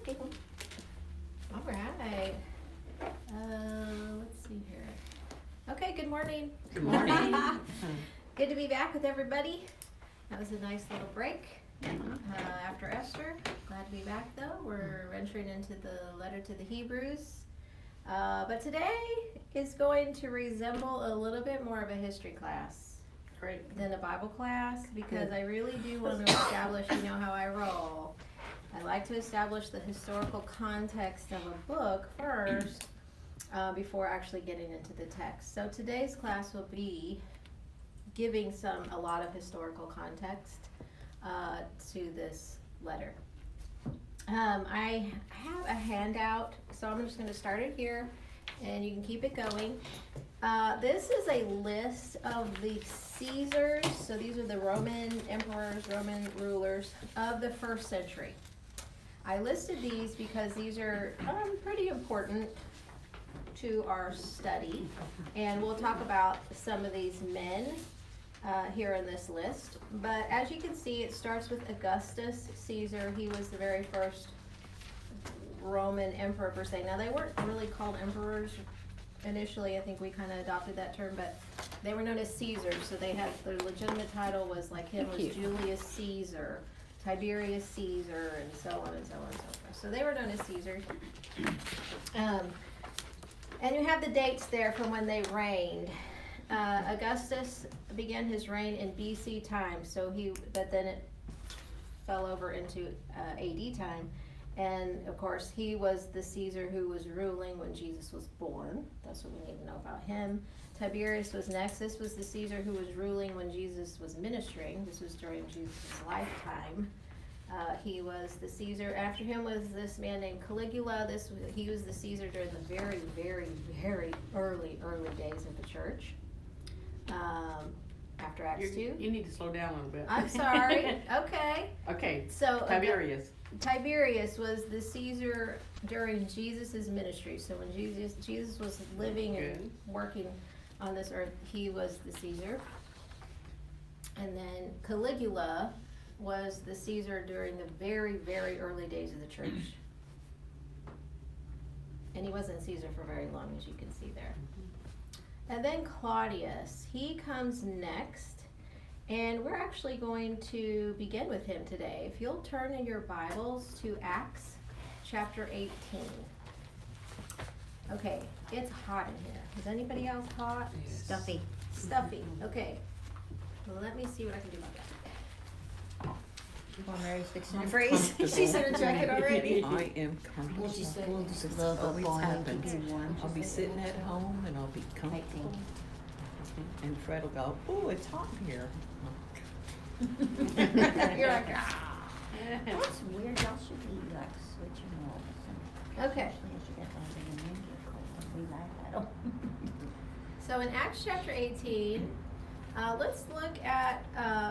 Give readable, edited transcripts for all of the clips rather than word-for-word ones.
All right. Let's see here. Okay, good morning. Good morning. Good to be back with everybody. That was a nice little break after Esther. Glad to be back though. We're venturing into the letter to the Hebrews. But today is going to resemble a little bit more of a history class. Great. Than a Bible class, because I really do want to establish, how I roll. I like to establish the historical context of a book first before actually getting into the text. So today's class will be giving a lot of historical context to this letter. I have a handout, so I'm just going to start it here, and you can keep it going. This is a list of the Caesars, so these are the Roman emperors, Roman rulers of the first century. I listed these because these are pretty important to our study, and we'll talk about some of these men here in this list. But as you can see, it starts with Augustus Caesar. He was the very first Roman emperor per se. Now, they weren't really called emperors initially. I think we kind of adopted that term, but they were known as Caesars. So they had their legitimate title was like him was Julius Caesar, Tiberius Caesar, and so on and so on and so forth. So they were known as Caesars. And you have the dates there from when they reigned. Augustus began his reign in BC time, but then it fell over into AD time. And of course, he was the Caesar who was ruling when Jesus was born. That's what we need to know about him. Tiberius was next. This was the Caesar who was ruling when Jesus was ministering. This was during Jesus' lifetime. He was the Caesar. After him was this man named Caligula. He was the Caesar during the very, very, very early days of the church. After Acts 2. You need to slow down a little bit. I'm sorry. Okay. Okay. So Tiberius was the Caesar during Jesus' ministry. So when Jesus was living and working on this earth, he was the Caesar. And then Caligula was the Caesar during the very, very early days of the church. And he wasn't Caesar for very long, as you can see there. And then Claudius, he comes next. And we're actually going to begin with him today. If you'll turn in your Bibles to Acts chapter 18. Okay, it's hot in here. Is anybody else hot? Yes. Stuffy. Okay. Well, let me see what I can do about that. Well, Mary's fixing to freeze. She's in her jacket already. I am comfortable. We'll just This love always up on happens. keep you warm. I'll be sitting at home and I'll be comfortable. And Fred will go, oh, it's hot in here. You're like, That's weird, y'all should be like switching roles. Okay. Especially as you get older and men get cold, we laugh at them. So in Acts chapter 18, let's look at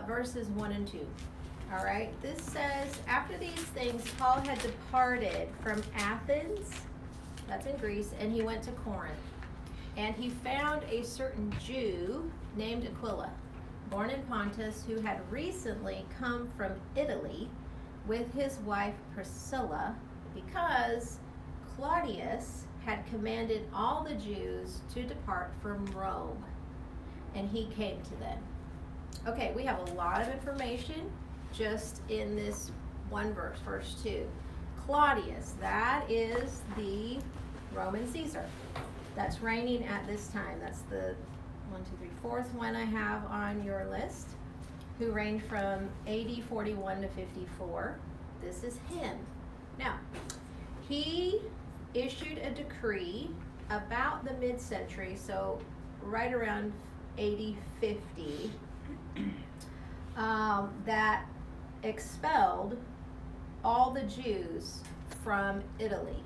verses 1 and 2. All right, this says, after these things, Paul had departed from Athens, that's in Greece, and he went to Corinth. And he found a certain Jew named Aquila, born in Pontus, who had recently come from Italy with his wife Priscilla, because Claudius had commanded all the Jews to depart from Rome, and he came to them. Okay, we have a lot of information just in this one verse 2. Claudius, that is the Roman Caesar that's reigning at this time. That's the fourth one I have on your list, who reigned from AD 41 to 54. This is him. Now, he issued a decree about the mid-century, so right around AD 50, that expelled all the Jews from Italy.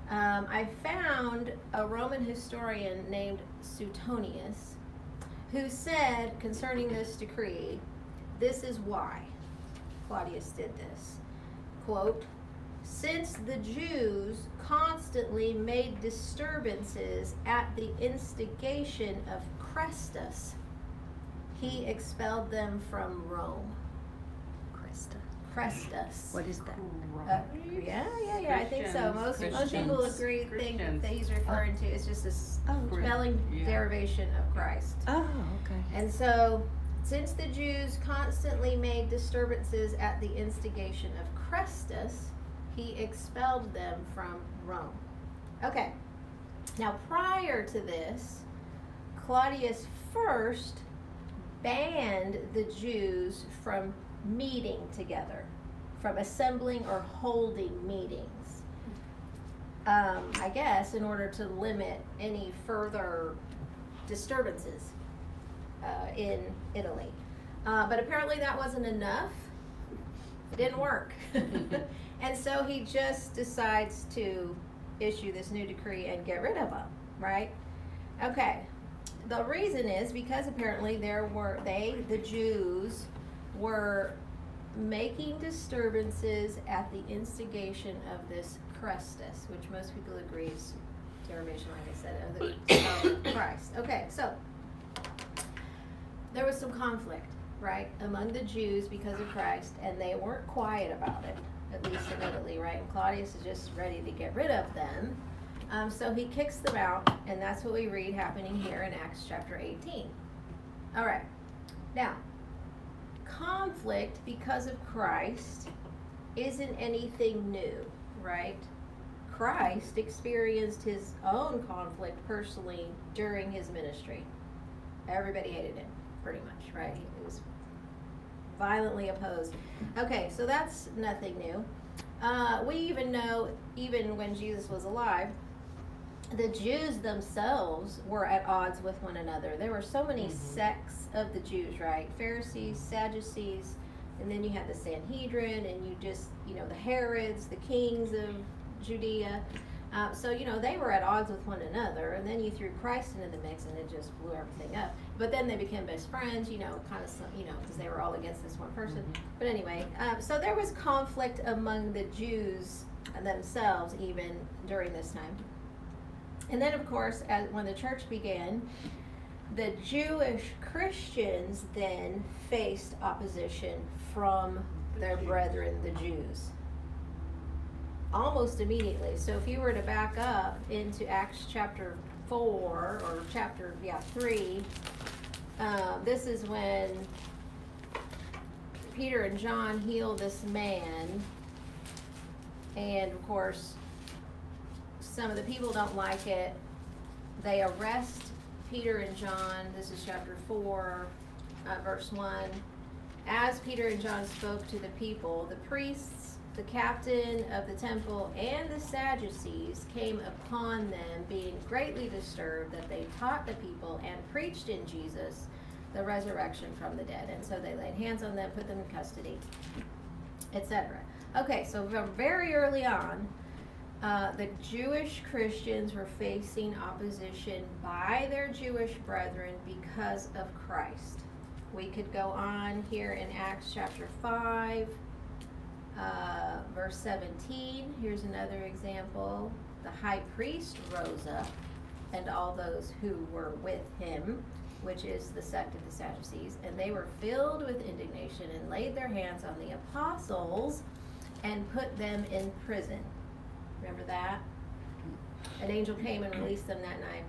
I found a Roman historian named Suetonius who said concerning this decree, this is why Claudius did this. Quote, since the Jews constantly made disturbances at the instigation of Chrestus, he expelled them from Rome. Christus. What is that? Yeah. I think so. Most people Christians. agree, think Christians. that he's referring to. It's just a Oh, spelling Yeah. derivation of Christ. oh, okay. And so, since the Jews constantly made disturbances at the instigation of Christus, he expelled them from Rome. Okay. Now, prior to this, Claudius first banned the Jews from meeting together, from assembling or holding meetings. I guess in order to limit any further disturbances in Italy. But apparently that wasn't enough. It didn't work. And so he just decides to issue this new decree and get rid of them, right? Okay. The reason is because apparently the Jews were making disturbances at the instigation of this Christus, which most people agree is derivation, like I said, of Christ. Okay, so there was some conflict, right, among the Jews because of Christ, and they weren't quiet about it, at least in Italy, right? And Claudius is just ready to get rid of them. So he kicks them out, and that's what we read happening here in Acts chapter 18. All right. Now, conflict because of Christ isn't anything new, right? Christ experienced his own conflict personally during his ministry. Everybody hated him, pretty much, right? He was violently opposed. Okay, so that's nothing new. We even know, even when Jesus was alive, the Jews themselves were at odds with one another. There were so many sects of the Jews, right? Pharisees, Sadducees, and then you had the Sanhedrin, and the Herods, the kings of Judea. So they were at odds with one another, and then you threw Christ into the mix, and it just blew everything up. But then they became best friends, because they were all against this one person. But anyway, so there was conflict among the Jews themselves even during this time. And then, of course, when the church began, the Jewish Christians then faced opposition from their brethren, the Jews, almost immediately. So if you were to back up into Acts chapter 4 or chapter 3, this is when Peter and John heal this man, and of course some of the people don't like it. They arrest Peter and John. This is chapter 4, verse 1. As Peter and John spoke to the people, the priests, the captain of the temple, and the Sadducees came upon them, being greatly disturbed that they taught the people and preached in Jesus the resurrection from the dead. And so they laid hands on them, put them in custody, etc. Okay, so very early on, the Jewish Christians were facing opposition by their Jewish brethren because of Christ. We could go on here in Acts chapter 5, verse 17. Here's another example. The high priest rose up, and all those who were with him, which is the sect of the Sadducees, and they were filled with indignation and laid their hands on the apostles and put them in prison. Remember that? An angel came and released them that night.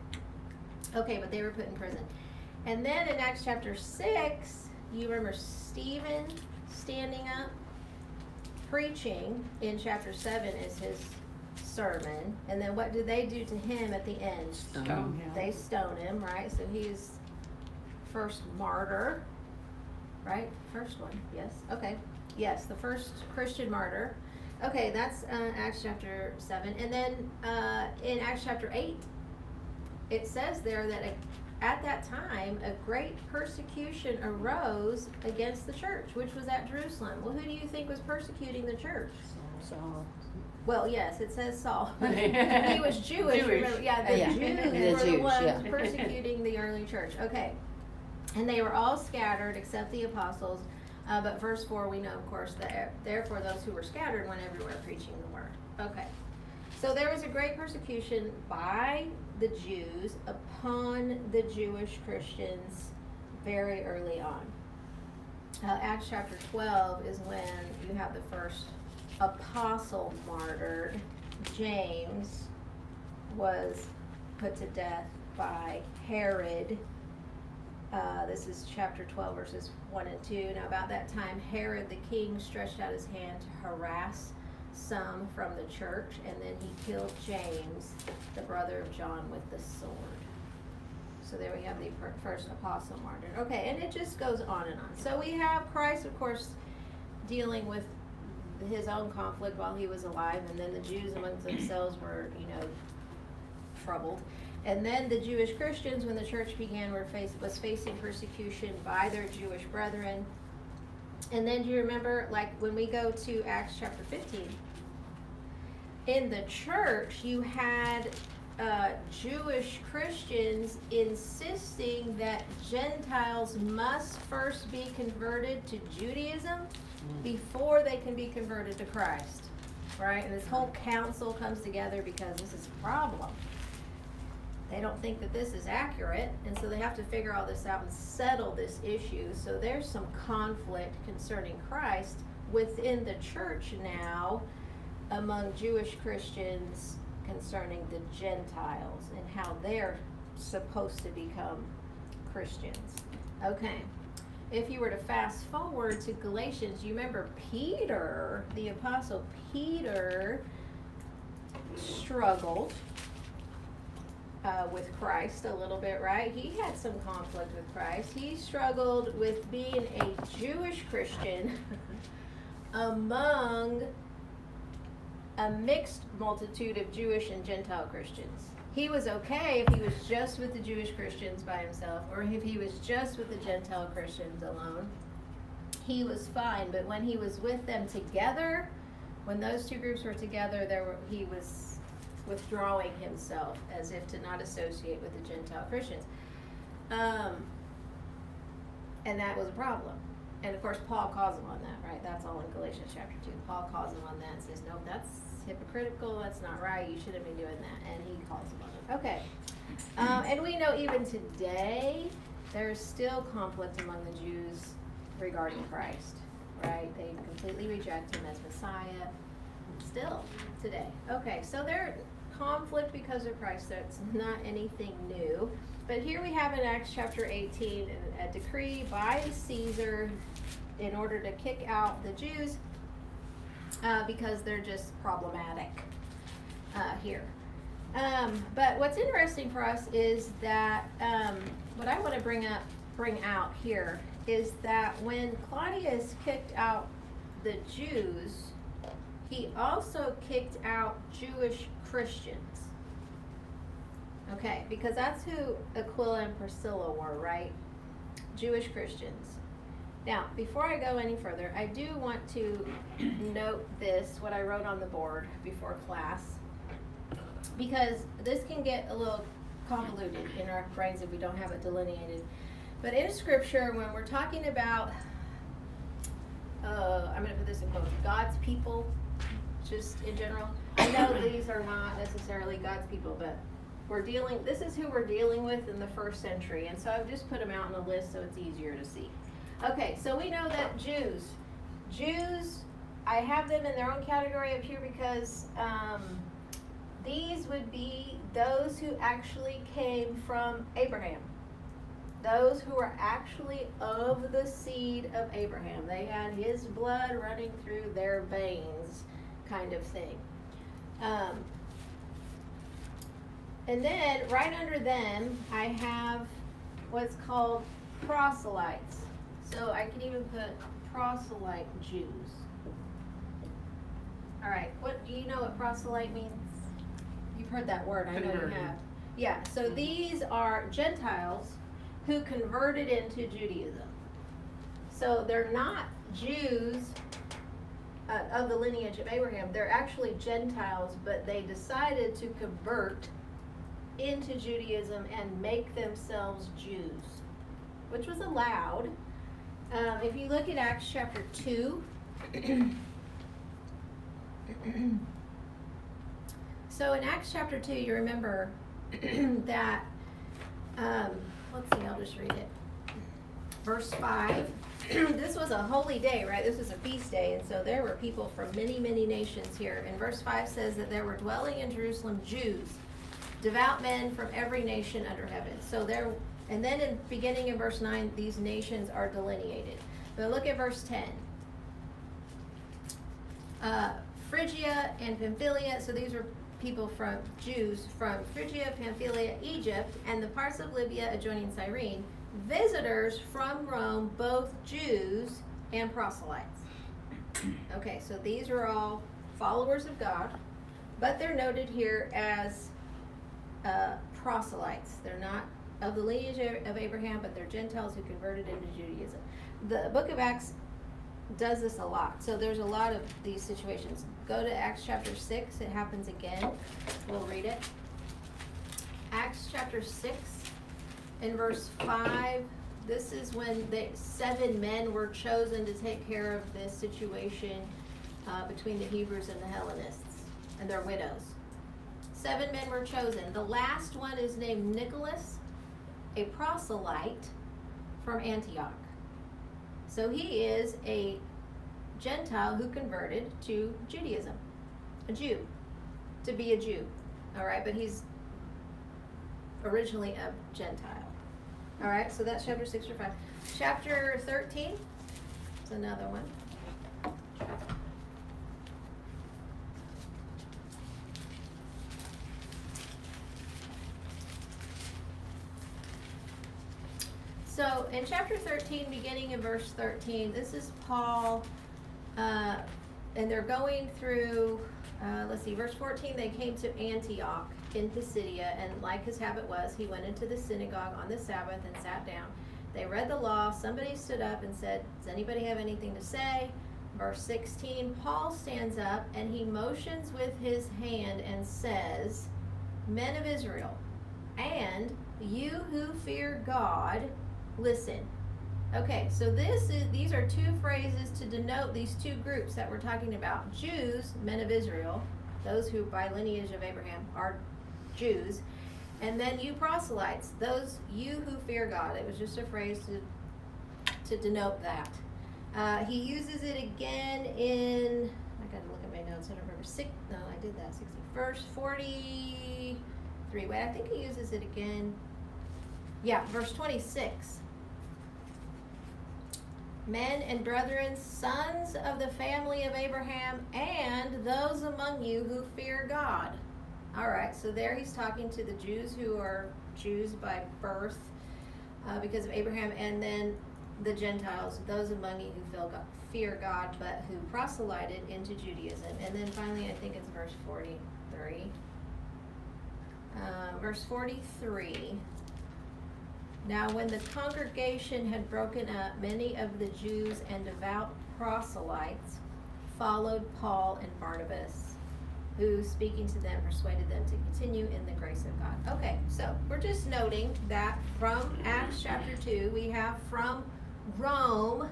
Okay, but they were put in prison. And then in Acts chapter 6, you remember Stephen standing up, preaching. In chapter 7 is his sermon. And then what do they do to him at the end? Stone him. They stone him, right? So he's first martyr, right? First one, yes. Okay. Yes, the first Christian martyr. Okay, that's Acts chapter 7. And then in Acts chapter 8, it says there that at that time, a great persecution arose against the church, which was at Jerusalem. Well, who do you think was persecuting the church? Saul. Well, yes, it says Saul. He was Jewish. Remember? Yeah, the Yeah. Jews The were the Jews, ones yeah. persecuting the early church. Okay. And they were all scattered except the apostles. But verse 4, we know, of course, that therefore those who were scattered went everywhere preaching the word. Okay. So there was a great persecution by the Jews upon the Jewish Christians very early on. Acts chapter 12 is when you have the first apostle martyred. James was put to death by Herod. This is chapter 12, verses 1 and 2. Now, about that time, Herod the king stretched out his hand to harass some from the church, and then he killed James, the brother of John, with the sword. So there we have the first apostle martyr. Okay, and it just goes on and on. So we have Christ, of course, dealing with his own conflict while he was alive, and then the Jews amongst themselves were, troubled. And then the Jewish Christians, when the church began, was facing persecution by their Jewish brethren. And then do you remember, like when we go to Acts chapter 15, in the church you had Jewish Christians insisting that Gentiles must first be converted to Judaism before they can be converted to Christ, right? And this whole council comes together because this is a problem. They don't think that this is accurate, and so they have to figure all this out and settle this issue. So there's some conflict concerning Christ within the church now among Jewish Christians concerning the Gentiles and how they're supposed to become Christians. Okay, if you were to fast forward to Galatians, you remember Peter, the apostle Peter, struggled with Christ a little bit, right? He had some conflict with Christ. He struggled with being a Jewish Christian among a mixed multitude of Jewish and Gentile Christians. He was okay if he was just with the Jewish Christians by himself, or if he was just with the Gentile Christians alone. He was fine, but when he was with them together, when those two groups were together, he was withdrawing himself as if to not associate with the Gentile Christians. And that was a problem. And of course, Paul calls him on that, right? That's all in Galatians chapter 2. Paul calls him on that and says, no, that's hypocritical, that's not right, you shouldn't be doing that. And he calls him on it. Okay. And we know even today, there's still conflict among the Jews regarding Christ, right? They completely reject him as Messiah. Still today. Okay, so there's conflict because of Christ. That's not anything new. But here we have in Acts chapter 18 a decree by Caesar in order to kick out the Jews because they're just problematic here. But what's interesting for us is that what I want to bring out here is that when Claudius kicked out the Jews, he also kicked out Jewish Christians. Okay, because that's who Aquila and Priscilla were, right? Jewish Christians. Now, before I go any further, I do want to note this, what I wrote on the board before class, because this can get a little convoluted in our brains if we don't have it delineated. But in Scripture, when we're talking about, I'm going to put this in quotes, God's people, just in general. I know these are not necessarily God's people, but this is who we're dealing with in the first century. And so I've just put them out on a list so it's easier to see. Okay, so we know that Jews, I have them in their own category up here because these would be those who actually came from Abraham. Those who were actually of the seed of Abraham. They had his blood running through their veins, kind of thing. And then right under them, I have what's called proselytes. So I can even put proselyte Jews. All right, do you know what proselyte means? You've heard that word, I know you have. Yeah, so these are Gentiles who converted into Judaism. So they're not Jews of the lineage of Abraham. They're actually Gentiles, but they decided to convert into Judaism and make themselves Jews, which was allowed. If you look at Acts chapter 2, so in Acts chapter 2, you remember that, let's see, I'll just read it. Verse 5, this was a holy day, right? This was a feast day, and so there were people from many, many nations here. And verse 5 says that there were dwelling in Jerusalem Jews, devout men from every nation under heaven. So there, and then beginning in verse 9, these nations are delineated. But look at verse 10. Phrygia and Pamphylia, so these were people from Jews from Phrygia, Pamphylia, Egypt, and the parts of Libya adjoining Cyrene, visitors from Rome, both Jews and proselytes. Okay, so these are all followers of God, but they're noted here as proselytes. They're not of the lineage of Abraham, but they're Gentiles who converted into Judaism. The book of Acts does this a lot. So there's a lot of these situations. Go to Acts chapter 6. It happens again. We'll read it. Acts chapter 6 in verse 5. This is when the 7 men were chosen to take care of this situation between the Hebrews and the Hellenists and their widows. 7 men were chosen. The last one is named Nicholas, a proselyte from Antioch. So he is a Gentile who converted to Judaism, a Jew, to be a Jew. All right, but he's originally a Gentile. All right, so that's chapter 6 or 5. Chapter 13 is another one. So in chapter 13, beginning in verse 13, this is Paul, and they're going through, let's see, verse 14, they came to Antioch in Pisidia, and like his habit was, he went into the synagogue on the Sabbath and sat down. They read the law. Somebody stood up and said, does anybody have anything to say? Verse 16, Paul stands up and he motions with his hand and says, men of Israel, and you who fear God, listen. Okay, so these are 2 phrases to denote these 2 groups that we're talking about. Jews, men of Israel, those who by lineage of Abraham are Jews, and then you proselytes, those you who fear God. It was just a phrase to denote that. He uses it again in, I gotta look at my notes, I don't remember, 60, verse 43. Wait, I think he uses it again. Yeah, verse 26. Men and brethren, sons of the family of Abraham, and those among you who fear God. All right, so there he's talking to the Jews who are Jews by birth because of Abraham, and then the Gentiles, those among you who fear God, but who proselyted into Judaism. And then finally, I think it's verse 43. Verse 43. Now when the congregation had broken up, many of the Jews and devout proselytes followed Paul and Barnabas, who, speaking to them, persuaded them to continue in the grace of God. Okay, so we're just noting that from Acts chapter 2, we have from Rome,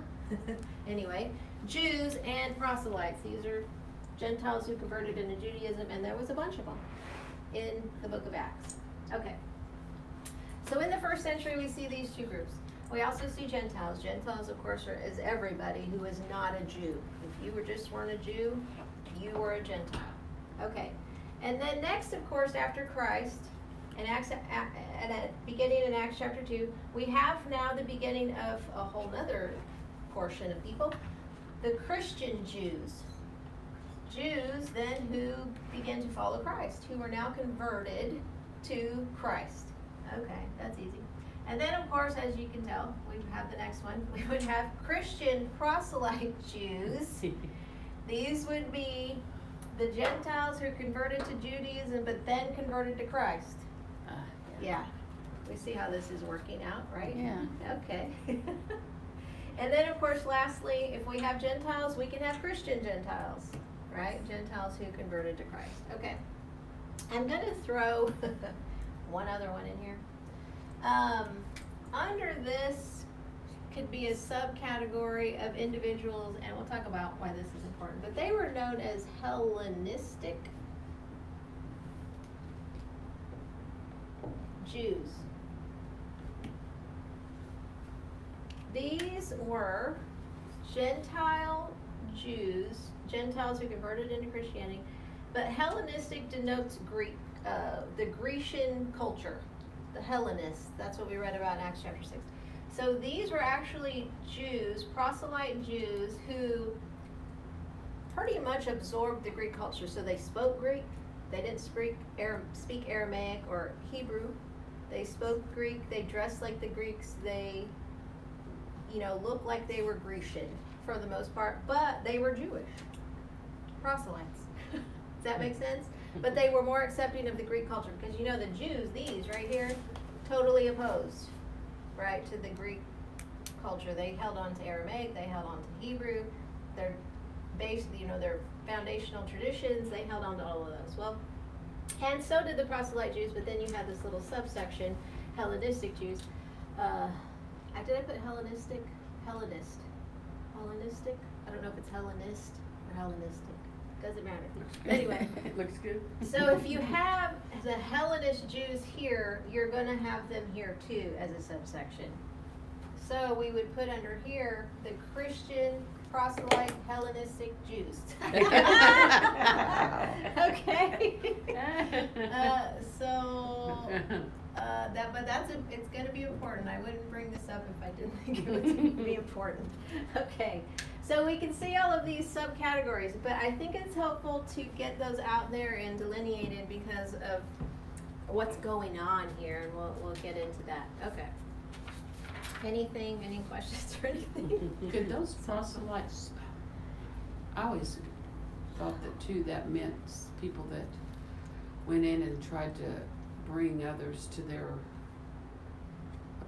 anyway, Jews and proselytes. These are Gentiles who converted into Judaism, and there was a bunch of them in the book of Acts. Okay. So in the first century, we see these 2 groups. We also see Gentiles. Gentiles, of course, is everybody who is not a Jew. If you weren't a Jew, you were a Gentile. Okay. And then next, of course, after Christ, beginning in Acts chapter 2, we have now the beginning of a whole other portion of people, the Christian Jews. Jews then who begin to follow Christ, who are now converted to Christ. Okay, that's easy. And then, of course, as you can tell, we have the next one. We would have Christian proselyte Jews. These would be the Gentiles who converted to Judaism but then converted to Christ. Yeah. We see how this is working out, right? Yeah. Okay. And then, of course, lastly, if we have Gentiles, we can have Christian Gentiles, right? Gentiles who converted to Christ. Okay. I'm going to throw one other one in here. Under this could be a subcategory of individuals, and we'll talk about why this is important, but they were known as Hellenistic Jews. These were Gentile Jews, Gentiles who converted into Christianity, but Hellenistic denotes Greek, the Grecian culture, the Hellenists. That's what we read about in Acts chapter 6. So these were actually Jews, proselyte Jews, who pretty much absorbed the Greek culture. So they spoke Greek. They didn't speak Aramaic or Hebrew. They spoke Greek. They dressed like the Greeks. They, looked like they were Grecian for the most part, but they were Jewish proselytes. Does that make sense? But they were more accepting of the Greek culture because the Jews, these right here, totally opposed, right, to the Greek culture. They held on to Aramaic. They held on to Hebrew. Their base, their foundational traditions. They held on to all of those. Well, and so did the proselyte Jews. But then you have this little subsection, Hellenistic Jews. Did I put Hellenistic? Hellenist. Hellenistic? I don't know if it's Hellenist or Hellenistic. Doesn't matter. Anyway. Looks good. So if you have the Hellenist Jews here, you're going to have them here too as a subsection. So we would put under here the Christian proselyte Hellenistic Jews. Okay. It's going to be important. I wouldn't bring this up if I didn't think it was going to be important. Okay. So we can see all of these subcategories, but I think it's helpful to get those out there and delineated because of what's going on here, and we'll get into that. Okay. Any questions or anything? Could those proselytes, I always thought that too, that meant people that went in and tried to bring others to a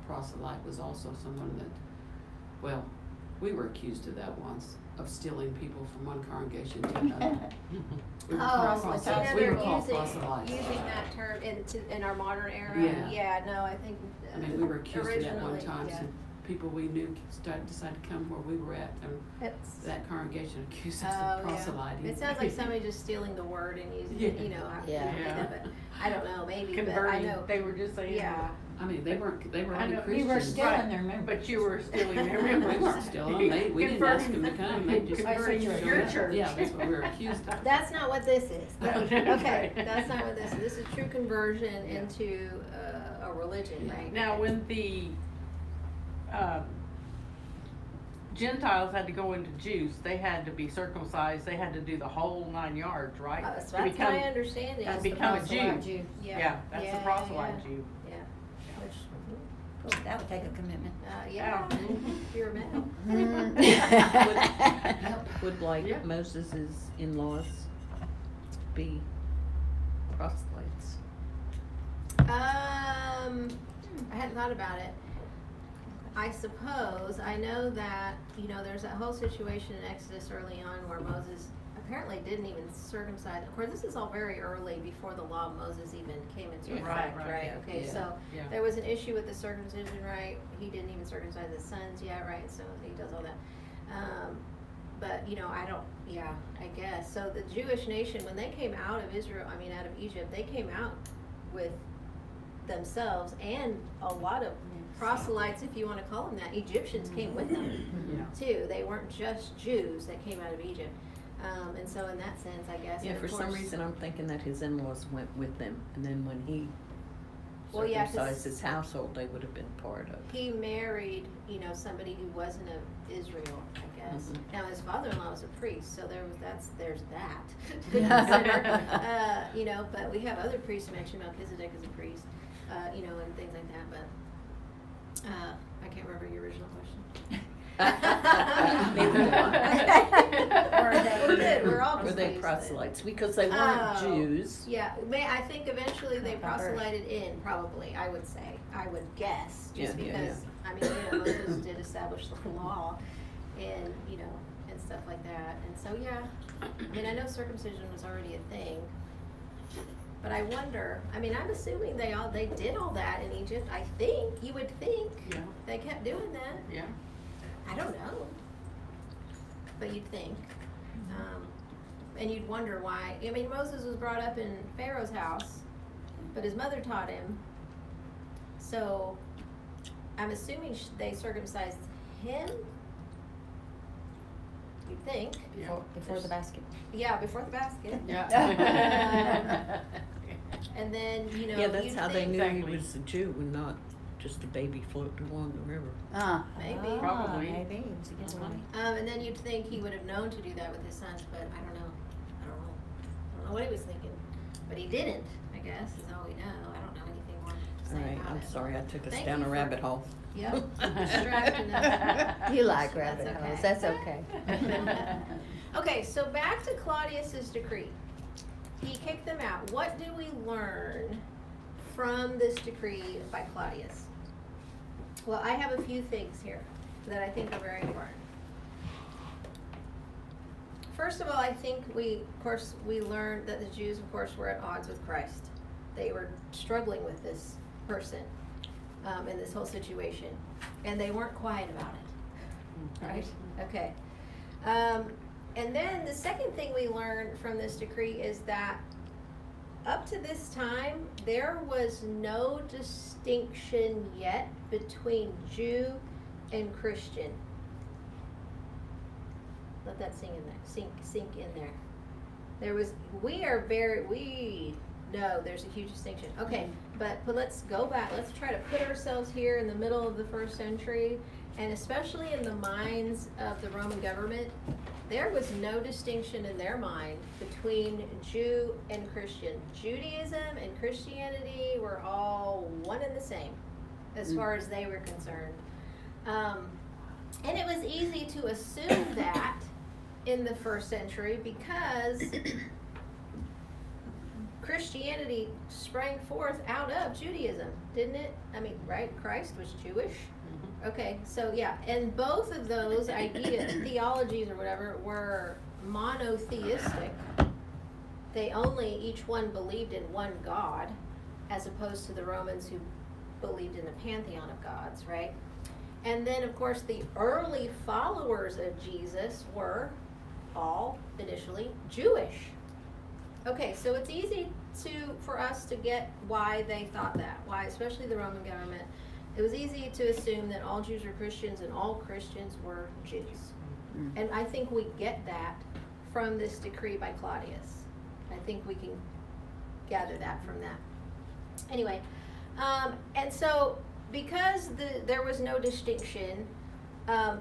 proselyte was also someone that, well, we were accused of that once, of stealing people from one congregation to another. We were called proselytes. We were called proselytes. Using that term in our modern era. Yeah. No, I think. I mean, we were accused of that one originally, time. yeah. Some people we knew decided to come where we were at, and that congregation accused us of proselyting. It sounds like somebody just stealing the word and using it, Yeah. but I don't know, maybe, but I Converting, know. they were just saying. Yeah. I mean, they weren't I only know, Christians. we were stealing Right. their members. But you were stealing their members. We weren't stealing them. We didn't ask them to come. They just Converting showed your up. church. Yeah, that's what we were accused of. That's not what this is. Okay, Right. that's not what this is. This is true conversion into a religion, right? Now, when the Gentiles had to go into Jews, they had to be circumcised. They had to do the whole 9 yards, right? So To that's my understanding. to is the become a proselyte Jew. Yeah, Yeah, that's the proselyte Jew. Yeah, which, Oh, that would take a commitment. yeah, if you're a male. Would like Yeah. Moses's in-laws be proselytes? I hadn't thought about it. I suppose, I know that, there's that whole situation in Exodus early on where Moses apparently didn't even circumcise. Of course, this is all very early before the law of Moses even came into effect, right? Okay, Yeah. so Yeah. there was an issue with the circumcision, right? He didn't even circumcise his sons yet, right? So he does all that. But, I guess. So the Jewish nation, when they came out of out of Egypt, they came out with themselves and a lot of proselytes, if you want to call them that. Egyptians came with them too. They weren't just Jews that came out of Egypt. And so in that sense, I guess. Yeah, and of for some course- reason I'm thinking that his in-laws went with them, and then when he Well, yeah, 'cause circumcised his household, they would have been part of. He married, somebody who wasn't of Israel, I guess. Mhm. Now his father-in-law was a priest, so there's that. But we have other priests mentioned. Melchizedek is a priest, and things like that. But I can't remember your original question. Neither do I. We're good. We're all Were they confused. proselytes? Because they weren't Oh. Jews. Yeah, I think eventually they proselyted in, probably, I would say. I would guess, just Yeah, because, Moses did establish the law and, and stuff like that. And so, I know circumcision was already a thing. But I wonder, I'm assuming they did all that in Egypt. I think, you would think Yeah. they kept doing that. Yeah. I don't know. But you'd think. And you'd wonder why. Moses was brought up in Pharaoh's house, but his mother taught him. So I'm assuming they circumcised him. You'd think. Yeah. Before the basket. Yeah, before the basket. Yeah. And then, you know, Yeah, that's you'd how they think knew he Exactly. was a Jew and not just a baby floating along the river. Maybe. Probably. Maybe, it was a giveaway. And then you'd think he would have known to do that with his sons, but I don't know. I don't know what he was thinking. But he didn't, I guess, is all we know. I don't know anything more to say All right, about I'm it. sorry, I took us Thank down you a for- rabbit hole. Yep, distracting us. You like That's rabbit holes, okay. that's okay. Okay, so back to Claudius's decree. He kicked them out. What do we learn from this decree by Claudius? Well, I have a few things here that I think are very important. First of all, I think we learned that the Jews, of course, were at odds with Christ. They were struggling with this person in this whole situation, and they weren't quiet about it. Right? Okay. And then the second thing we learned from this decree is that up to this time, there was no distinction yet between Jew and Christian. Let that sink in there. Sink in there. We know there's a huge distinction. Okay, but let's go back. Let's try to put ourselves here in the middle of the 1st century, and especially in the minds of the Roman government. There was no distinction in their mind between Jew and Christian. Judaism and Christianity were all one and the same as far as they were concerned. And it was easy to assume that in the 1st century because Christianity sprang forth out of Judaism, didn't it? I mean, right? Christ was Jewish. Okay, so yeah, and both of those ideas, theologies or whatever, were monotheistic. They only, each one believed in one God, as opposed to the Romans who believed in a pantheon of gods, right? And then, of course, the early followers of Jesus were all initially Jewish. Okay, so it's easy for us to get why they thought that, why, especially the Roman government. It was easy to assume that all Jews were Christians and all Christians were Jews. And I think we get that from this decree by Claudius. I think we can gather that from that. Anyway, and so because there was no distinction,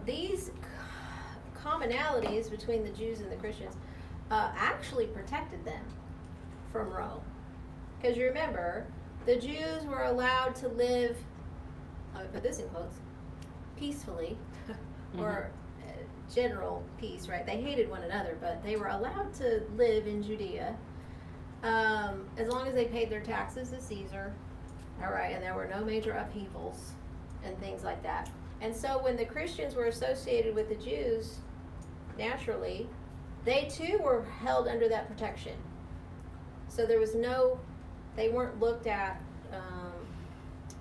these commonalities between the Jews and the Christians actually protected them from Rome. Because you remember, the Jews were allowed to live, I put this in quotes, peacefully, or general peace, right? They hated one another, but they were allowed to live in Judea as long as they paid their taxes to Caesar, all right, and there were no major upheavals and things like that. And so when the Christians were associated with the Jews, naturally, they too were held under that protection. So there was they weren't looked at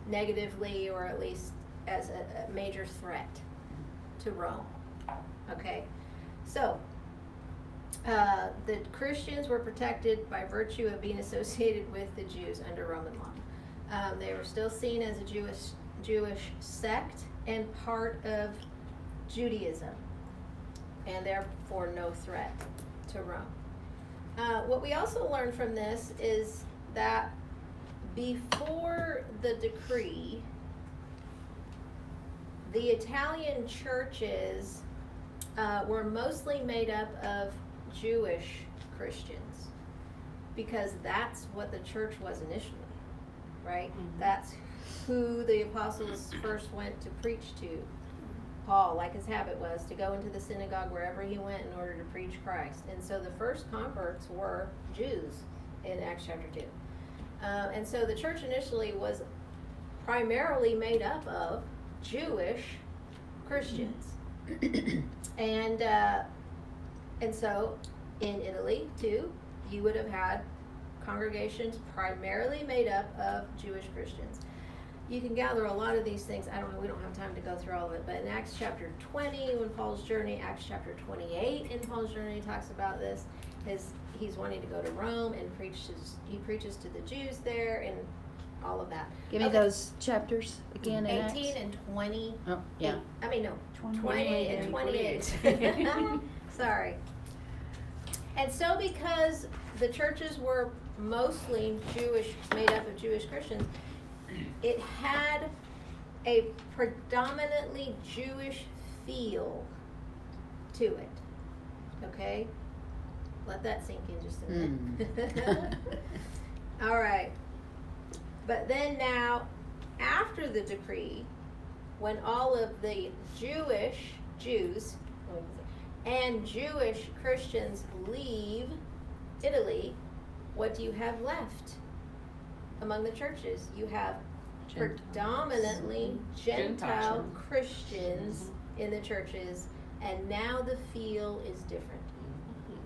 negatively, or at least as a major threat to Rome. Okay, so the Christians were protected by virtue of being associated with the Jews under Roman law. They were still seen as a Jewish sect and part of Judaism, and therefore no threat to Rome. What we also learned from this is that before the decree, the Italian churches were mostly made up of Jewish Christians, because that's what the church was initially, right? That's who the apostles first went to preach to. Paul, like his habit was, to go into the synagogue wherever he went in order to preach Christ. And so the first converts were Jews in Acts chapter 2. And so the church initially was primarily made up of Jewish Christians. And so in Italy too, you would have had congregations primarily made up of Jewish Christians. You can gather a lot of these things. I don't know, we don't have time to go through all of it, but in Acts chapter 20, when Paul's journey, Acts chapter 28 in Paul's journey talks about this, he's wanting to go to Rome and he preaches to the Jews there, and all of that. Give me Okay. those chapters again in Acts. 18 and 20. Oh, yeah. I mean, no, 20 and 28. 28. Sorry. And so because the churches were mostly Jewish, made up of Jewish Christians, it had a predominantly Jewish feel to it. Okay? Let that sink in just a minute. All right. But then now, after the decree, when all of the Jews and Jewish Christians leave Italy, what do you have left among the churches? You have predominantly Gentile Gentile. Christians in the churches, and now the feel is different.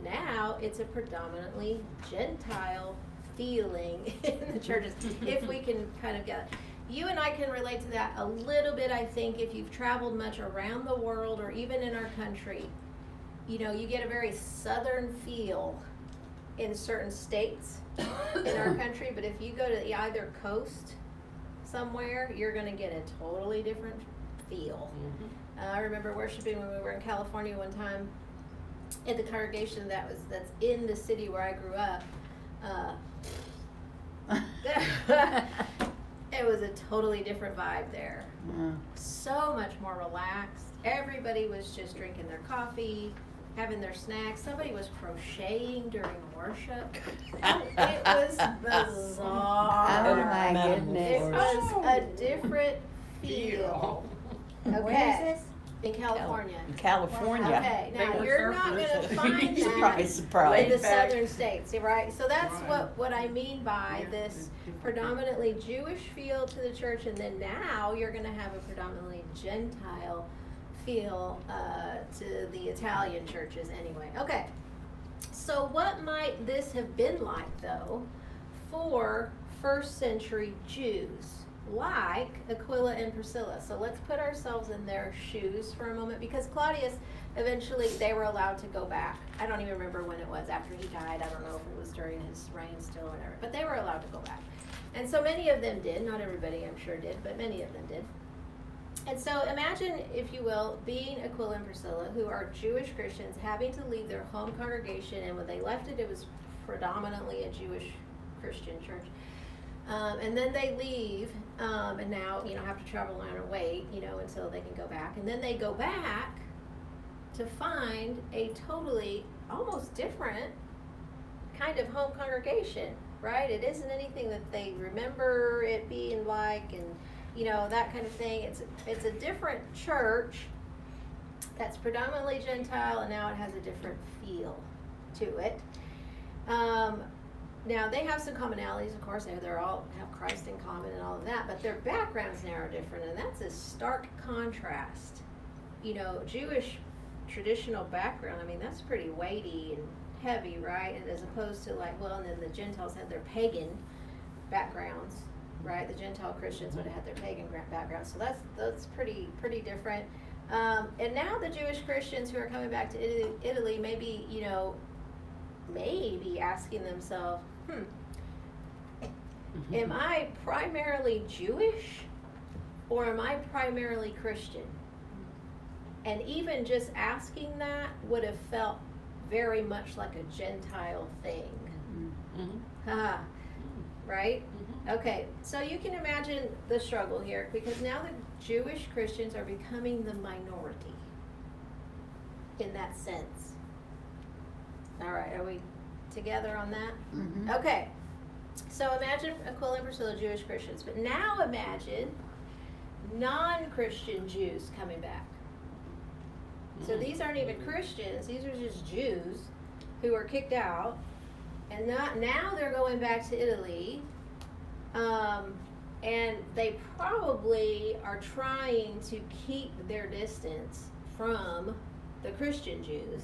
Now it's a predominantly Gentile feeling in the churches, if we can kind of get it. You and I can relate to that a little bit, I think, if you've traveled much around the world or even in our country. You know, you get a very southern feel in certain states in our country, but if you go to the either coast somewhere, you're gonna get a totally different feel. I remember worshiping when we were in California one time at the congregation that's in the city where I grew up. It was a totally different vibe there. So much more relaxed. Everybody was just drinking their coffee, having their snacks. Somebody was crocheting during worship. It was bizarre. Oh my It goodness. was a different feel. Where is Okay, this? in California. In California. Okay, They now were you're not surfers. gonna find that Surprise, in surprise. the Laid back. southern states, right? So that's Right. what I mean by Yeah, this it's different. predominantly Jewish feel to the church, and then now you're gonna have a predominantly Gentile feel to the Italian churches anyway. Okay, so what might this have been like though for first century Jews like Aquila and Priscilla? So let's put ourselves in their shoes for a moment, because Claudius, eventually they were allowed to go back. I don't even remember when it was after he died. I don't know if it was during his reign still or whatever, but they were allowed to go back. And so many of them did, not everybody I'm sure did, but many of them did. And so imagine, if you will, being Aquila and Priscilla, who are Jewish Christians, having to leave their home congregation, and when they left it, it was predominantly a Jewish Christian church. And then they leave, and now, have to travel around and wait, until they can go back. And then they go back to find a totally, almost different kind of home congregation, right? It isn't anything that they remember it being like, and, that kind of thing. It's a different church that's predominantly Gentile, and now it has a different feel to it. Now, they have some commonalities, of course. They're all have Christ in common and all of that, but their backgrounds now are different, and that's a stark contrast. Jewish traditional background, that's pretty weighty and heavy, right? And as opposed to and then the Gentiles had their pagan backgrounds, right? The Gentile Christians would have had their pagan backgrounds, so that's pretty different. And now the Jewish Christians who are coming back to Italy, maybe asking themselves, am I primarily Jewish or am I primarily Christian? And even just asking that would have felt very much like a Gentile thing. Right? Okay, so you can imagine the struggle here, because now the Jewish Christians are becoming the minority in that sense. All right, are we together on that? Mm-hmm. Okay, so imagine Aquila and Priscilla, Jewish Christians, but now imagine non-Christian Jews coming back. So these aren't even Christians, these are just Jews who were kicked out, and now they're going back to Italy, and they probably are trying to keep their distance from the Christian Jews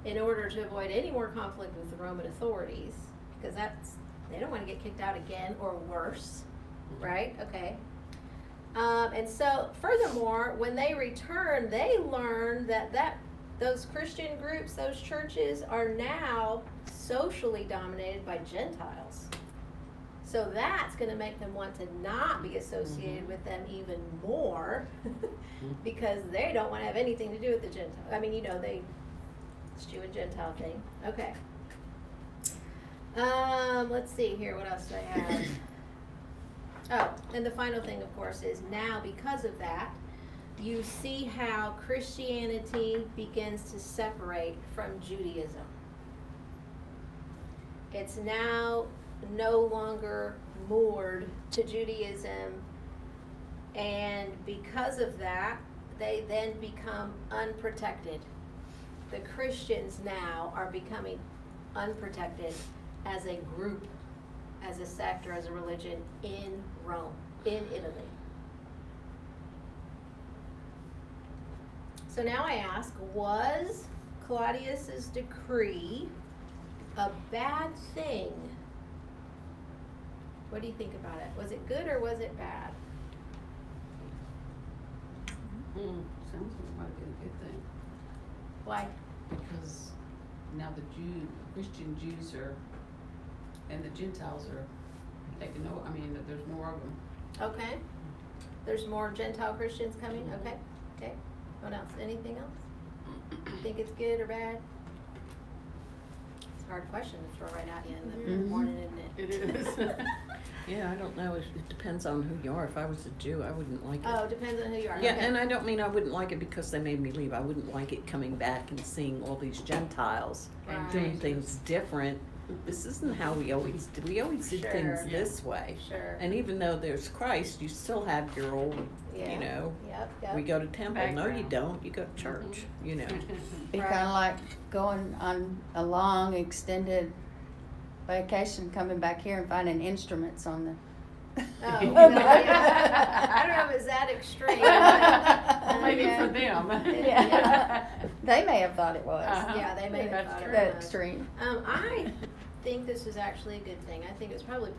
in order to avoid any more conflict with the Roman authorities, because they don't want to get kicked out again or worse, right? Okay. And so, furthermore, when they return, they learn that those Christian groups, those churches, are now socially dominated by Gentiles. So that's gonna make them want to not be associated with them even more, because they don't wanna have anything to do with the Gentile. I mean, it's Jew and Gentile thing. Okay. Let's see here, what else do I have? Oh, and the final thing, of course, is now because of that, you see how Christianity begins to separate from Judaism. It's now no longer moored to Judaism, and because of that, they then become unprotected. The Christians now are becoming unprotected as a group, as a sect, or as a religion in Rome, in Italy. So now I ask, was Claudius's decree a bad thing? What do you think about it? Was it good or was it bad? Sounds like it might have been a good thing, Why? because now the Christian Jews and the Gentiles are taking over, there's more of them. Okay. There's more Gentile Christians coming? Okay. Okay. What else? Anything else? You think it's good or bad? It's a hard question to throw right at you in the morning, isn't it? It is. Yeah, I don't know, it depends on who you are. If I was a Jew, I wouldn't like it. Oh, depends on who you are. Yeah, Okay. and I don't mean I wouldn't like it because they made me leave. I wouldn't like it coming back and seeing all these Gentiles Right. doing things different. This isn't how we always did. We always did Sure. things this way. Sure. And even though there's Christ, you still have your old, Yeah. Yep. we go to temple. No, you Background. don't. You go to church, Be Right. kinda like going on a long extended vacation, coming back here and finding instruments on the. Oh, well, yeah. I don't know if it's that extreme. Well, maybe Yeah. for them. Yeah. They may have thought it was, Uh-huh. Yeah, they may have That's thought it true. that was. extreme. I think this was actually a good thing. I think it was probably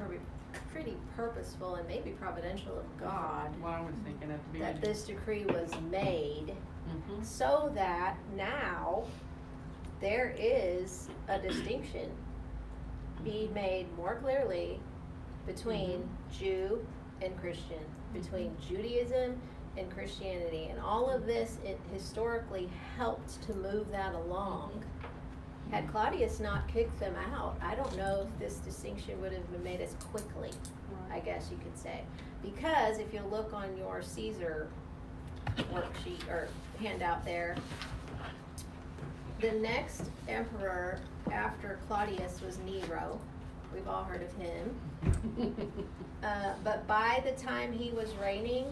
pretty purposeful and maybe providential of God What I was thinking at the that beginning. this decree was made, Mhm. so that now there is a distinction be made more clearly between Jew and Christian, between Judaism and Christianity, and all of this, it historically helped to move that along. Had Claudius not kicked them out, I don't know if this distinction would have been made as quickly, I guess you could say. Because if you look on your Caesar worksheet or handout there, the next emperor after Claudius was Nero. We've all heard of him. But by the time he was reigning,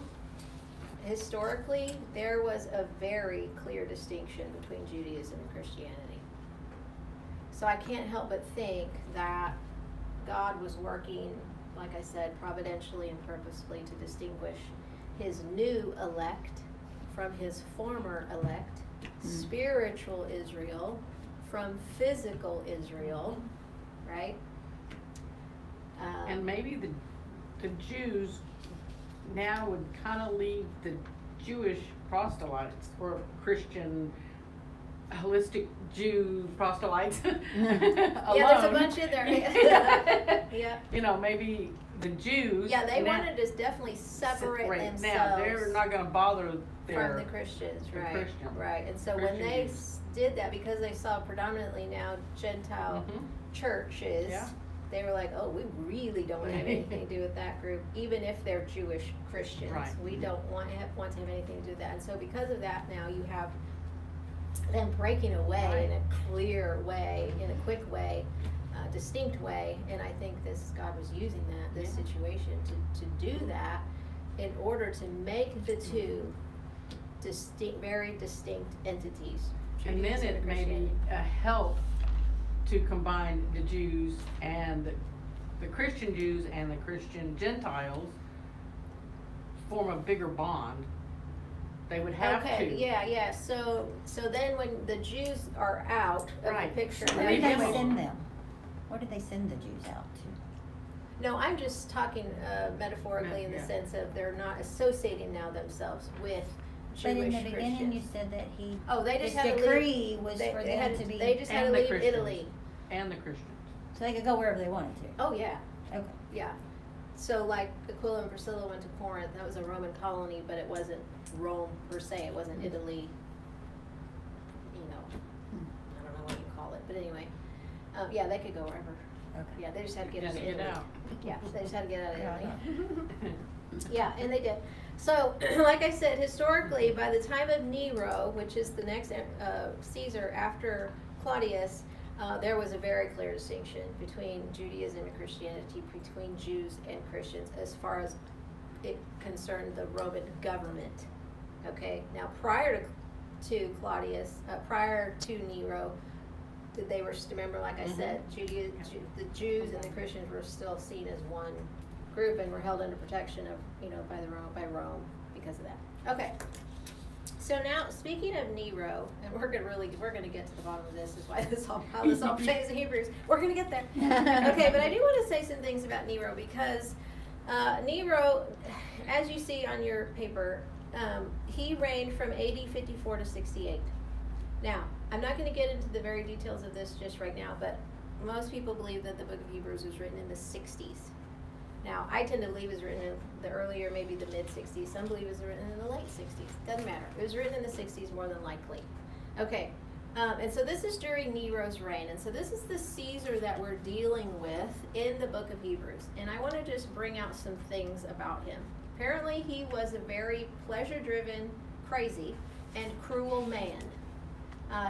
historically, there was a very clear distinction between Judaism and Christianity. So I can't help but think that God was working, like I said, providentially and purposefully to distinguish his new elect from his former elect, spiritual Israel from physical Israel, right? And maybe the Jews now would kind of leave the Jewish proselytes or Christian holistic Jew proselytes alone. Yeah, there's a bunch in there. Yeah. You know, maybe the Jews. Yeah, they now- wanted to definitely separate themselves Now, they're not gonna bother from their. the Christians, the right? Christian- Right. And so Christian when they Jews. did that, because they saw predominantly now Gentile Mhm. churches, Yeah. they were like, oh, we really don't want to have anything to do with that group, even if they're Jewish Christians. Right. We don't want to have anything to do with that. And so because of that, now you have them breaking away in a clear way, in a quick way, distinct way. And I think God was using this Yeah. situation to do that in order to make the two very distinct entities. And then Judaism it may be Christianity. a help to combine the Jews and the Christian Jews and the Christian Gentiles form a bigger bond. They would have to. Okay, yeah, so then when the Jews are out of Right. the picture, Where Leave did they them alone. send them? Where did they send the Jews out to? no, I'm just talking metaphorically in the Yeah. sense of they're not associating now themselves with But in Jewish the beginning, you Christians. said that Oh, they this just had to leave. decree was They, for they them had to be, they just had to And the leave Christians. Italy. And the Christians. so they could go wherever they wanted to. Oh yeah, Okay. Yeah. So like Aquila and Priscilla went to Corinth, that was a Roman colony, but it wasn't Rome per se, it wasn't Italy, you know, I don't know what you call it, but anyway. Yeah, they could go wherever. Okay. Yeah, they just had to get out Just of get Italy. out. Yeah, they just had to get out of Yeah. Italy. Yeah, and they did. So, like I said, historically, by the time of Nero, which is the next Caesar after Claudius, there was a very clear distinction between Judaism and Christianity, between Jews and Christians, as far as it concerned the Roman government. Okay, now prior to Claudius, prior to Nero, they were, remember, like I said, the Jews and the Christians were still seen as one group and were held under protection of, you know, by Rome because of that. Okay. So now, speaking of Nero, and we're gonna get to the bottom of this, is why how this all plays in Hebrews. We're gonna get there. Okay, but I do want to say some things about Nero because Nero, as you see on your paper, he reigned from AD 54 to 68. Now, I'm not going to get into the very details of this just right now, but most people believe that the book of Hebrews was written in the 60s. Now, I tend to believe it was written in the earlier, maybe the mid-60s. Some believe it was written in the late 60s. Doesn't matter. It was written in the 60s more than likely. Okay, and so this is during Nero's reign. And so this is the Caesar that we're dealing with in the book of Hebrews. And I want to just bring out some things about him. Apparently, he was a very pleasure-driven, crazy, and cruel man.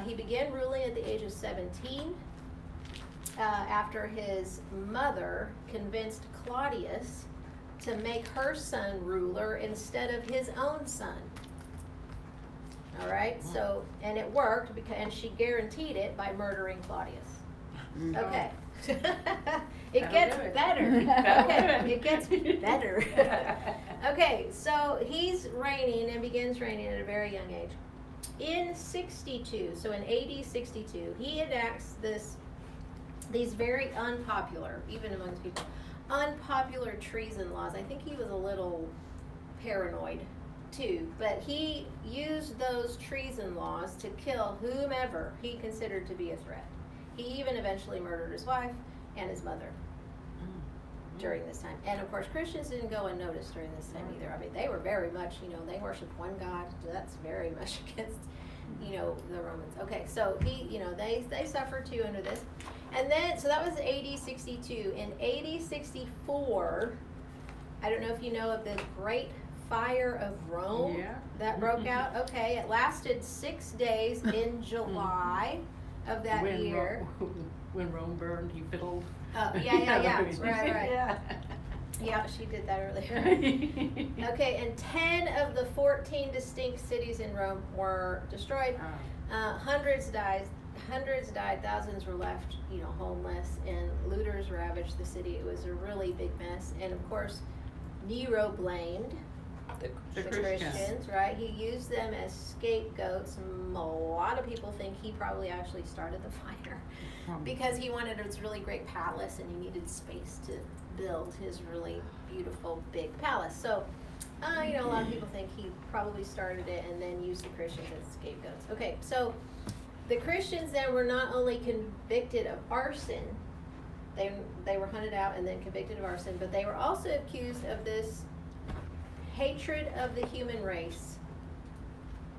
He began ruling at the age of 17 after his mother convinced Claudius to make her son ruler instead of his own son. All right, so, and it worked because, and she guaranteed it by murdering Claudius. Okay. It gets better. Okay, it gets better. Okay, so he's reigning and begins reigning at a very young age. In 62, so in AD 62, he enacts these very unpopular, even amongst people, unpopular treason laws. I think he was a little paranoid too, but he used those treason laws to kill whomever he considered to be a threat. He even eventually murdered his wife and his mother during this time. And of course, Christians didn't go unnoticed during this time either. I mean, they were very much, you know, they worshiped one God. So that's very much against, you know, the Romans. Okay, so he, you know, they suffered too under this. And then, so that was AD 62. In AD 64, I don't know if you know of the Great Fire of Rome that broke out. Okay, it lasted 6 days in July of that year. When Rome burned, he fiddled. Oh, yeah. Right. Yeah. Yeah, she did that earlier. Okay, and 10 of the 14 distinct cities in Rome were destroyed. Hundreds died, thousands were left, you know, homeless, and looters ravaged the city. It was a really big mess. And of course, Nero blamed The the Christians. Christians, right? He used them as scapegoats. A lot of people think he probably actually started the fire because he wanted this really great palace and he needed space to build his really beautiful big palace. So, you know, a lot of people think he probably started it and then used the Christians as scapegoats. Okay, so the Christians then were not only convicted of arson, they were hunted out and then convicted of arson, but they were also accused of this hatred of the human race,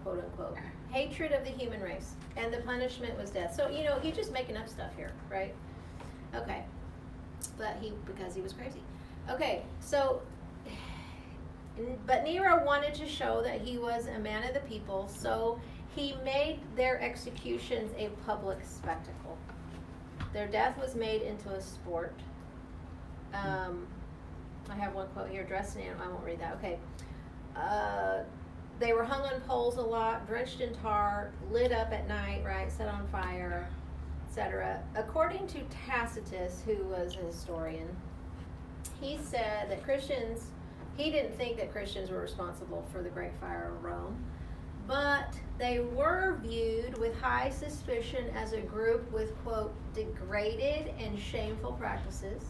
quote unquote. Hatred of the human race. And the punishment was death. So, you know, he's just making up stuff here, right? Okay. But because he was crazy. Okay, so, but Nero wanted to show that he was a man of the people, so he made their executions a public spectacle. Their death was made into a sport. I have one quote here, dressed in animal, I won't read that, okay. They were hung on poles a lot, drenched in tar, lit up at night, right, set on fire, etc. According to Tacitus, who was a historian, he said that Christians, he didn't think that Christians were responsible for the Great Fire of Rome, but they were viewed with high suspicion as a group with, quote, degraded and shameful practices.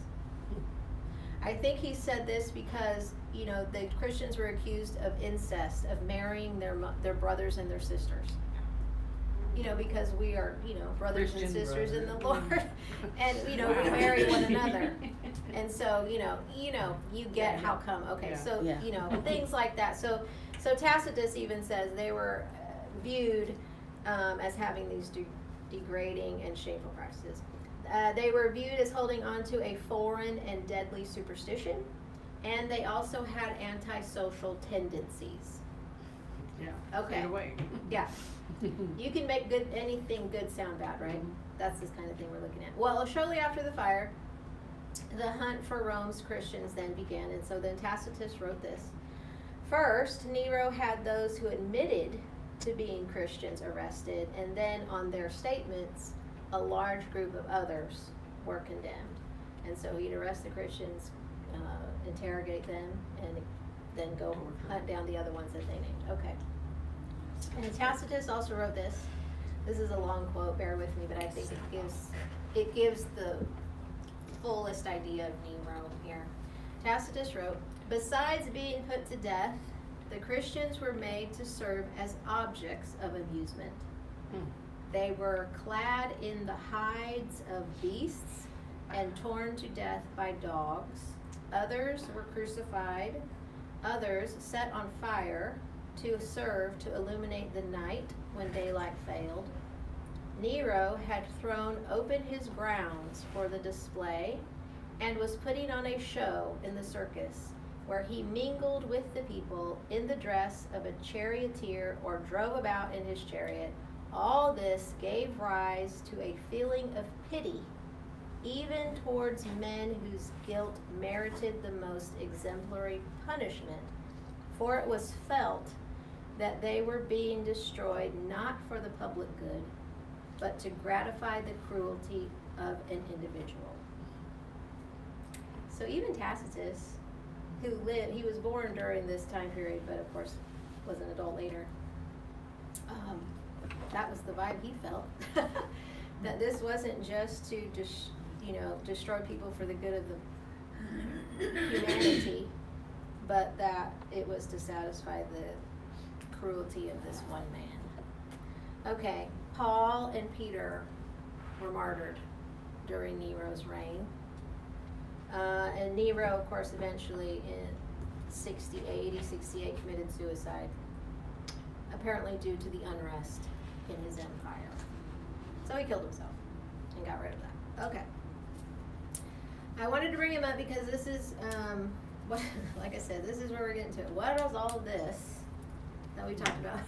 I think he said this because, you know, the Christians were accused of incest, of marrying their brothers and their sisters. You know, because we are, you know, brothers Christian and sisters in the brothers. Lord. And, you know, we marry one another. And so, you get how come, okay, Yeah. so, Yeah. things like that. So Tacitus even says they were viewed as having these degrading and shameful practices. They were viewed as holding on to a foreign and deadly superstition, and they also had antisocial tendencies. Yeah. Okay. Either way. Yeah. You can make anything good sound bad, right? Mhm. That's this kind of thing we're looking at. Well, shortly after the fire, the hunt for Rome's Christians then began, and so then Tacitus wrote this. First, Nero had those who admitted to being Christians arrested, and then on their statements, a large group of others were condemned. And so he'd arrest the Christians, interrogate them, and then go hunt down the other ones that they named. Okay. And Tacitus also wrote this. This is a long quote, bear with me, but I think it gives the fullest idea of Nero here. Tacitus wrote, "Besides being put to death, the Christians were made to serve as objects of amusement. They were clad in the hides of beasts and torn to death by dogs. Others were crucified, others set on fire to serve to illuminate the night when daylight failed. Nero had thrown open his grounds for the display and was putting on a show in the circus, where he mingled with the people in the dress of a charioteer or drove about in his chariot. All this gave rise to a feeling of pity, even towards men whose guilt merited the most exemplary punishment, for it was felt that they were being destroyed not for the public good, but to gratify the cruelty of an individual." So even Tacitus, he was born during this time period, but of course was an adult later. That was the vibe he felt. That this wasn't just to destroy people for the good of the humanity, but that it was to satisfy the cruelty of this one man. Okay, Paul and Peter were martyred during Nero's reign. And Nero, of course, eventually in 68 committed suicide, apparently due to the unrest in his empire. So he killed himself and got rid of that. Okay. I wanted to bring him up because this is, like I said, this is where we're getting to it. What does all of this that we talked about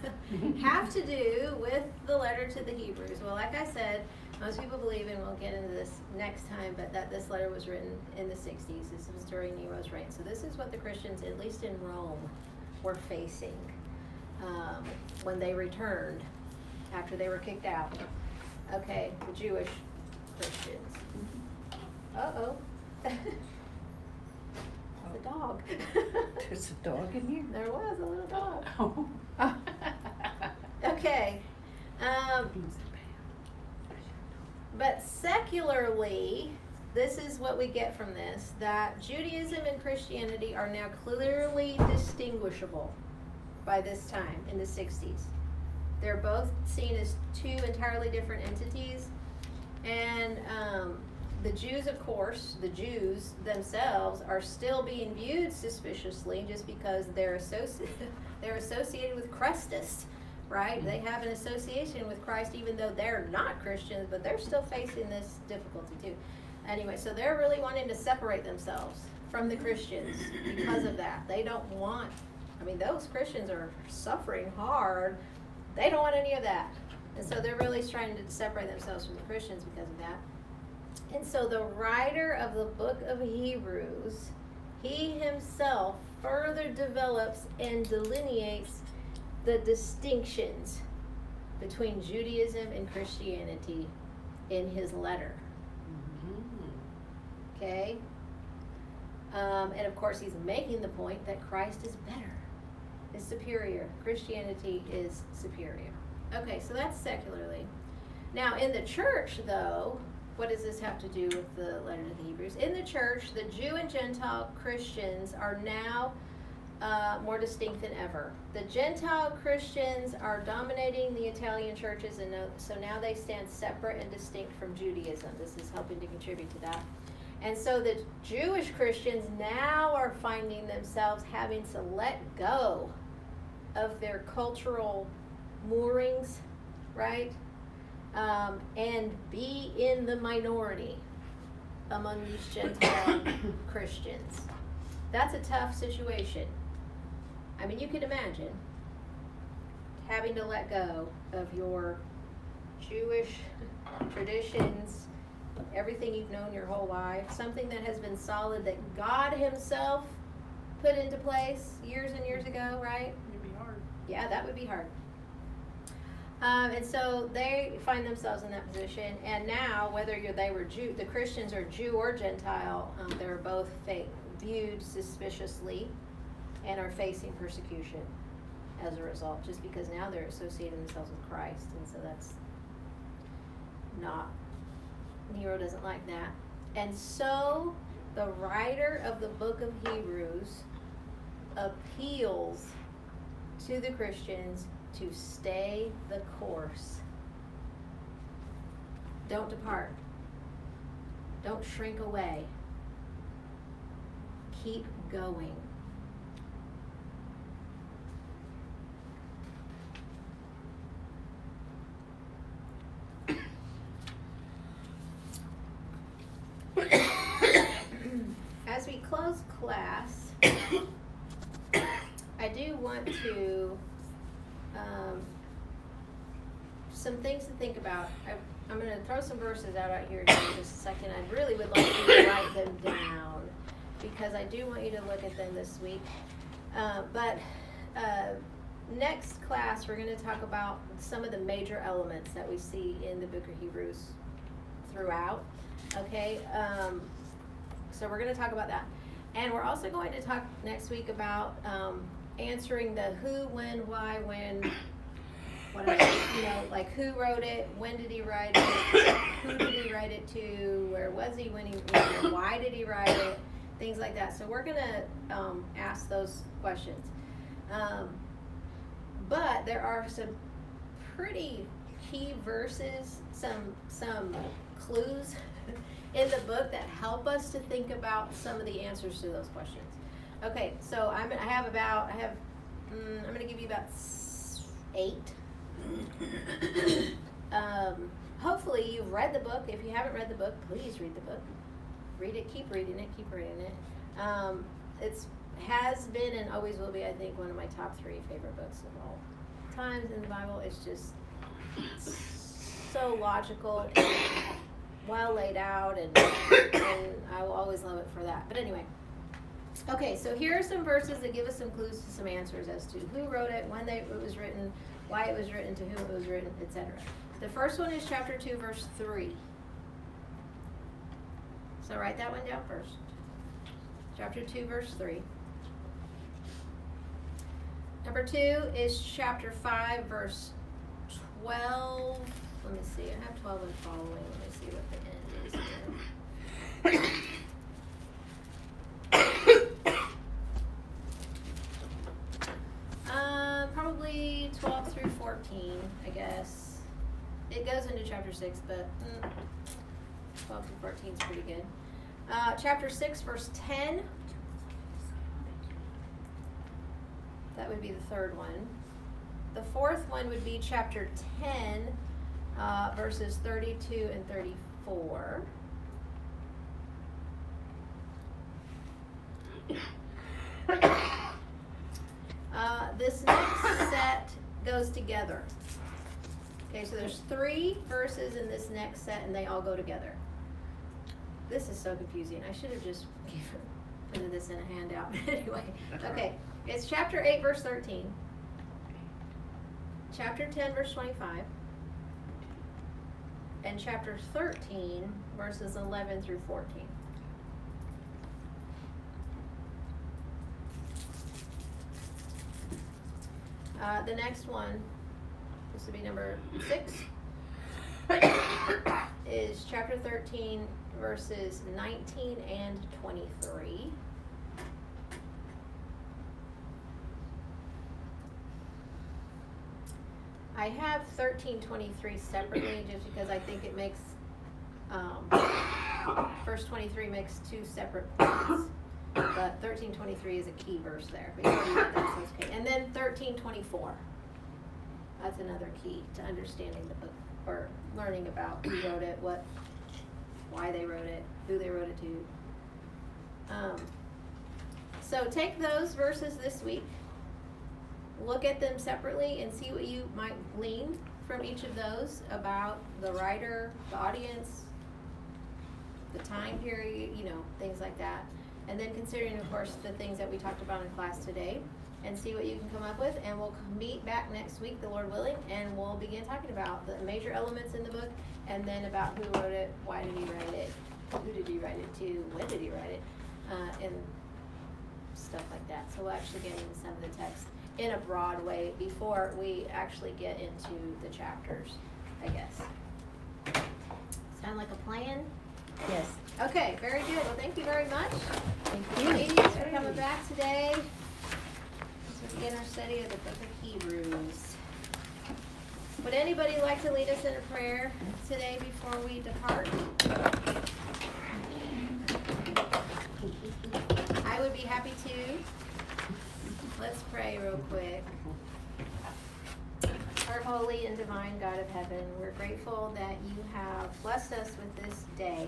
have to do with the letter to the Hebrews? Well, like I said, most people believe, and we'll get into this next time, but that this letter was written in the 60s. This was during Nero's reign. So this is what the Christians, at least in Rome, were facing when they returned after they were kicked out. Okay, the Jewish Christians. Uh-oh. The dog. There's a dog in here? There was a little dog. Oh. Okay. But secularly, this is what we get from this, that Judaism and Christianity are now clearly distinguishable by this time in the 60s. They're both seen as two entirely different entities. And the Jews, of course, the Jews themselves are still being viewed suspiciously just because they're associated with Christus, right? They have an association with Christ even though they're not Christians, but they're still facing this difficulty too. Anyway, so they're really wanting to separate themselves from the Christians because of that. They don't want, those Christians are suffering hard. They don't want any of that. And so they're really trying to separate themselves from the Christians because of that. And so the writer of the book of Hebrews, he himself further develops and delineates the distinctions between Judaism and Christianity in his letter. Okay? And of course he's making the point that Christ is better, is superior. Christianity is superior. Okay, so that's secularly. Now in the church though, what does this have to do with the letter to the Hebrews? In the church, the Jew and Gentile Christians are now more distinct than ever. The Gentile Christians are dominating the Italian churches, and so now they stand separate and distinct from Judaism. This is helping to contribute to that. And so the Jewish Christians now are finding themselves having to let go of their cultural moorings, right? And be in the minority among these Gentile Christians. That's a tough situation. I mean, you can imagine having to let go of your Jewish traditions, everything you've known your whole life, something that has been solid that God Himself put into place years and years ago, right? It'd be hard. Yeah, that would be hard. And so they find themselves in that position, and now whether they were Jew, the Christians are Jew or Gentile, they're both viewed suspiciously and are facing persecution as a result, just because now they're associating themselves with Christ, and so that's not, Nero doesn't like that. And so the writer of the book of Hebrews appeals to the Christians to stay the course. Don't depart. Don't shrink away. Keep going. As we close class, I do want to some things to think about. I'm going to throw some verses out here in just a second. I really would like you to write them down because I do want you to look at them this week. But next class, we're going to talk about some of the major elements that we see in the book of Hebrews throughout. Okay? So we're going to talk about that. And we're also going to talk next week about answering the who, when, why, when, whatever, like who wrote it, when did he write it, who did he write it to, where was he when he wrote it, why did he write it, things like that. So we're going to ask those questions. But there are some pretty key verses, some clues in the book that help us to think about some of the answers to those questions. Okay, so I'm going to give you about 8. Hopefully you've read the book. If you haven't read the book, please read the book. Read it, keep reading it. It has been and always will be, I think, one of my top 3 favorite books of all times in the Bible. It's just so logical and well laid out, and I will always love it for that. But anyway, okay, so here are some verses that give us some clues to some answers as to who wrote it, when it was written, why it was written, to whom it was written, etc. The first one is chapter 2, verse 3. So write that one down first. Chapter 2, verse 3. Number 2 is chapter 5, verse 12. Let me see. I have 12 and following. Let me see what the end is here. Probably 12 through 14, I guess. It goes into chapter 6, but 12 through 14 is pretty good. Chapter 6, verse 10. That would be the third one. The fourth one would be chapter 10, verses 32 and 34. This next set goes together. Okay, so there's 3 verses in this next set, and they all go together. This is so confusing. I should have just put this in a handout. Anyway, okay. It's chapter 8, verse 13. Chapter 10, verse 25. And chapter 13, verses 11 through 14. The next one, this would be number 6, is chapter 13, verses 19 and 23. I have 13:23 separately just because I think it makes 1 verse 23 makes two separate points. But 13:23 is a key verse there. Before you read that, so it's okay. And then 13:24. That's another key to understanding the book, or learning about who wrote it, why they wrote it, who they wrote it to. So take those verses this week, look at them separately, and see what you might glean from each of those about the writer, the audience, the time period, things like that. And then considering, of course, the things that we talked about in class today, and see what you can come up with. And we'll meet back next week, the Lord willing, and we'll begin talking about the major elements in the book, and then about who wrote it, why did he write it, who did he write it to, when did he write it, and stuff like that. So we'll actually get into some of the text in a broad way before we actually get into the chapters, I guess. Sound like a plan? Yes. Okay, very good. Well, thank you very much. Thank you. Ladies, for coming back today. Let's begin our study of the book of Hebrews. Would anybody like to lead us in a prayer today before we depart? I would be happy to. Let's pray real quick. Our holy and divine God of heaven, we're grateful that you have blessed us with this day.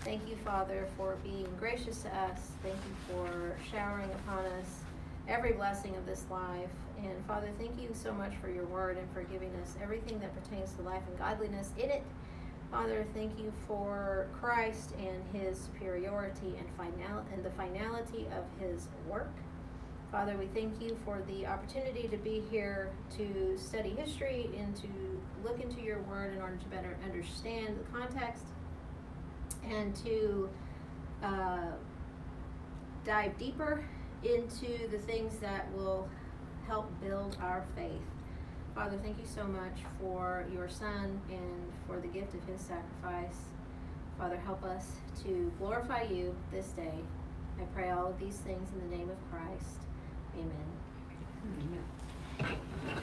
Thank you, Father, for being gracious to us. Thank you for showering upon us every blessing of this life. And Father, thank you so much for your word and for giving us everything that pertains to life and godliness in it. Father, thank you for Christ and his superiority and the finality of his work. Father, we thank you for the opportunity to be here to study history and to look into your word in order to better understand the context and to dive deeper into the things that will help build our faith. Father, thank you so much for your Son and for the gift of his sacrifice. Father, help us to glorify you this day. I pray all of these things in the name of Christ. Amen. Amen.